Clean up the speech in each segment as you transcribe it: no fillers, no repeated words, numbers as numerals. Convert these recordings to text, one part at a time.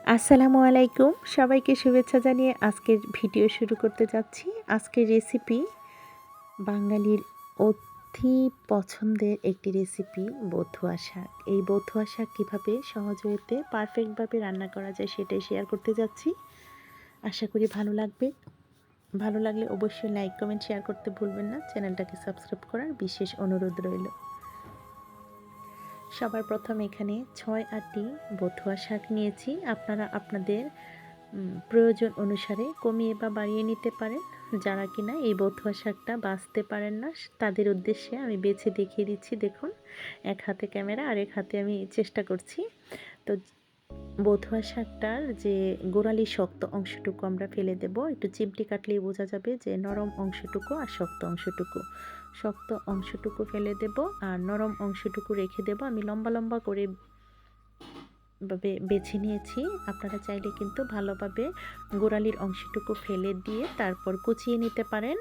আসসালামু আলাইকুম, সবাইকে শুভেচ্ছা জানিয়ে আজকের ভিডিও শুরু করতে যাচ্ছি। আজকের রেসিপি বাঙালির অতি পছন্দের একটি রেসিপি বথুয়া শাক। এই বথুয়া শাক কীভাবে সহজ ওয়েতে পারফেক্টভাবে রান্না করা যায় সেটাই শেয়ার করতে যাচ্ছি। আশা করি ভালো লাগবে। ভালো লাগলে অবশ্যই লাইক কমেন্ট শেয়ার করতে ভুলবেন না। চ্যানেলটাকে সাবস্ক্রাইব করার বিশেষ অনুরোধ রইল। সবার প্রথম এখানে 6-8টি বথুয়া শাক নিয়েছি। আপনারা আপনাদের প্রয়োজন অনুসারে কমিয়ে বা বাড়িয়ে নিতে পারেন। যারা কিনা এই বথুয়া শাকটা বাছতে পারেন না তাদের উদ্দেশ্যে আমি বেছে দেখিয়ে দিচ্ছি। দেখুন, এক হাতে ক্যামেরা আর এক হাতে আমি চেষ্টা করছি। তো বথুয়া শাকটার যে গোড়ালি শক্ত অংশটুকু আমরা ফেলে দেব। একটু চিমটি কাটলেই বোঝা যাবে যে নরম অংশটুকু আর শক্ত অংশটুকু। শক্ত অংশটুকু ফেলে দেব আর নরম অংশটুকু রেখে দেব। আমি লম্বা লম্বা করে বেছে নিয়েছি। আপনারা চাইলে কিন্তু ভালোভাবে গোড়ালির অংশটুকু ফেলে দিয়ে তারপর কুচিয়ে নিতে পারেন।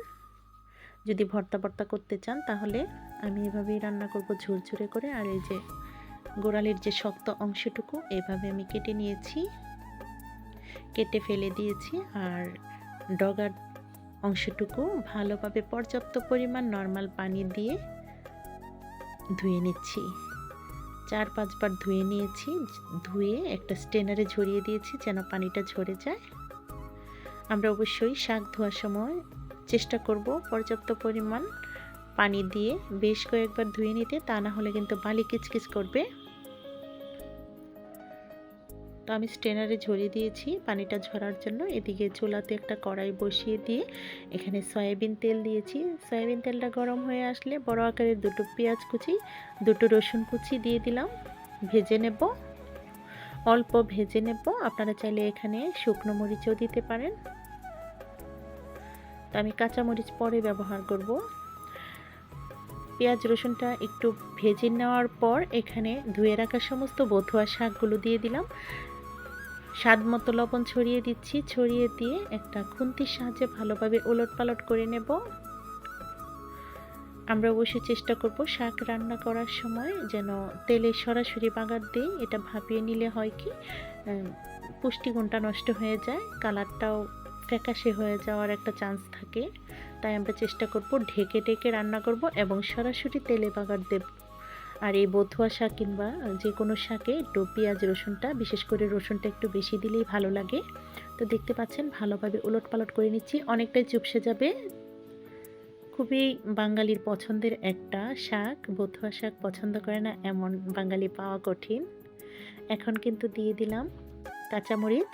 যদি ভর্তা ভর্তা করতে চান তাহলে আমি এভাবেই রান্না করব ঝুরঝুরে করে। আর এই যে গোড়ালির যে শক্ত অংশটুকু এভাবে আমি কেটে নিয়েছি, কেটে ফেলে দিয়েছি। আর ডগার অংশটুকু ভালোভাবে পর্যাপ্ত পরিমাণ নর্মাল পানি দিয়ে ধুয়ে নিচ্ছি। 4-5 বার ধুয়ে নিয়েছি। ধুয়ে একটা স্ট্রেনারে ঝরিয়ে দিয়েছি যেন পানিটা ঝরে যায়। আমরা অবশ্যই শাক ধোয়ার সময় চেষ্টা করব পর্যাপ্ত পরিমাণ পানি দিয়ে বেশ কয়েকবার ধুয়ে নিতে, তা না হলে কিন্তু বালি কিচকিচ করবে। তো আমি স্ট্রেনারে ঝরিয়ে দিয়েছি পানিটা ঝরার জন্য। এদিকে চুলাতে একটা কড়াই বসিয়ে দিয়ে এখানে সয়াবিন তেল দিয়েছি। সয়াবিন তেলটা গরম হয়ে আসলে বড় আকারের 2টো পেঁয়াজ কুচি, 2টো রসুন কুচি দিয়ে দিলাম। ভেজে নেব, অল্প ভেজে নেব। আপনারা চাইলে এখানে শুকনো মরিচও দিতে পারেন। তো আমি কাঁচা মরিচ পরে ব্যবহার করব। পেঁয়াজ রসুনটা একটু ভেজে নেওয়ার পর এখানে ধুয়ে রাখা সমস্ত বথুয়া শাকগুলো দিয়ে দিলাম। স্বাদ মতো লবণ ছড়িয়ে দিচ্ছি। ছড়িয়ে দিয়ে একটা খুন্তির সাহায্যে ভালোভাবে ওলটপালট করে নেব। আমরা অবশ্যই চেষ্টা করব শাক রান্না করার সময় যেন তেলে সরাসরি বাগার দিই। এটা ভাপিয়ে নিলে হয় কি পুষ্টিগুণটা নষ্ট হয়ে যায়, কালারটাও ফ্যাকাশে হয়ে যাওয়ার একটা চান্স থাকে। তাই আমরা চেষ্টা করব ঢেকে ঢেকে রান্না করব এবং সরাসরি তেলে বাগার দেব। আর এই বথুয়া শাক কিংবা যে কোনো শাকে একটু পেঁয়াজ রসুনটা, বিশেষ করে রসুনটা একটু বেশি দিলেই ভালো লাগে। তো দেখতে পাচ্ছেন ভালোভাবে উলটপালট করে নিচ্ছি। অনেকটাই চুপসে যাবে। খুবই বাঙালির পছন্দের একটা শাক। বথুয়া শাক পছন্দ করে না এমন বাঙালি পাওয়া কঠিন। এখন কিন্তু দিয়ে দিলাম কাঁচামরিচ,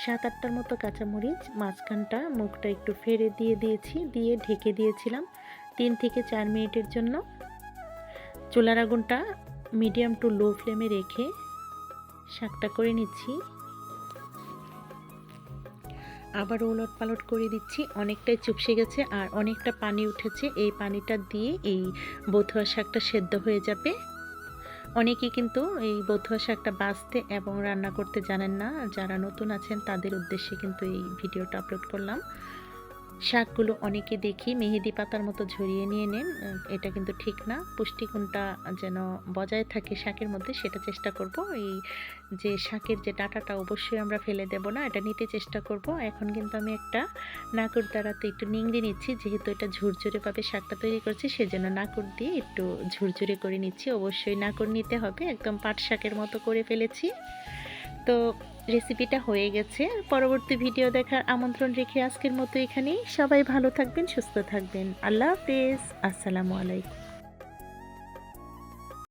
7-8টার মতো কাঁচামরিচ। মাঝখানটা মুখটা একটু ফেড়ে দিয়ে দিয়েছি, দিয়ে ঢেকে দিয়েছিলাম 3 থেকে 4 মিনিটের জন্য। চুলার আগুনটা মিডিয়াম টু লো ফ্লেমে রেখে শাকটা করে নিচ্ছি। আবার ওলটপালট করে দিচ্ছি। অনেকটাই চুপসে গেছে আর অনেকটা পানি উঠেছে। এই পানিটা দিয়ে এই বথুয়া শাকটা সেদ্ধ হয়ে যাবে। অনেকেই কিন্তু এই বথুয়া শাকটা বাছতে এবং রান্না করতে জানেন না। যারা নতুন আছেন তাদের উদ্দেশ্যে কিন্তু এই ভিডিওটা আপলোড করলাম। শাকগুলো অনেকে দেখি মেহেদি পাতার মতো ঝরিয়ে নিয়ে নেন, এটা কিন্তু ঠিক না। পুষ্টিগুণটা যেন বজায় থাকে শাকের মধ্যে সেটা চেষ্টা করব। এই যে শাকের যে ডাঁটাটা অবশ্যই আমরা ফেলে দেব না, এটা নিতে চেষ্টা করব। এখন কিন্তু আমি একটা নাকুর দ্বারাতে একটু নিংড়ে নিচ্ছি, যেহেতু এটা ঝুরঝুরেভাবে শাকটা তৈরি করছি সেজন্য নাকুর দিয়ে একটু ঝুরঝুরে করে নিচ্ছি। অবশ্যই নাকুর নিতে হবে, একদম পাট শাকের মতো করে ফেলেছি। তো রেসিপিটা হয়ে গেছে। পরবর্তী ভিডিও দেখার আমন্ত্রণ রেখে আজকের মতো এখানেই। সবাই ভালো থাকবেন, সুস্থ থাকবেন। আল্লাহ হাফেজ। আসসালামু আলাইকুম।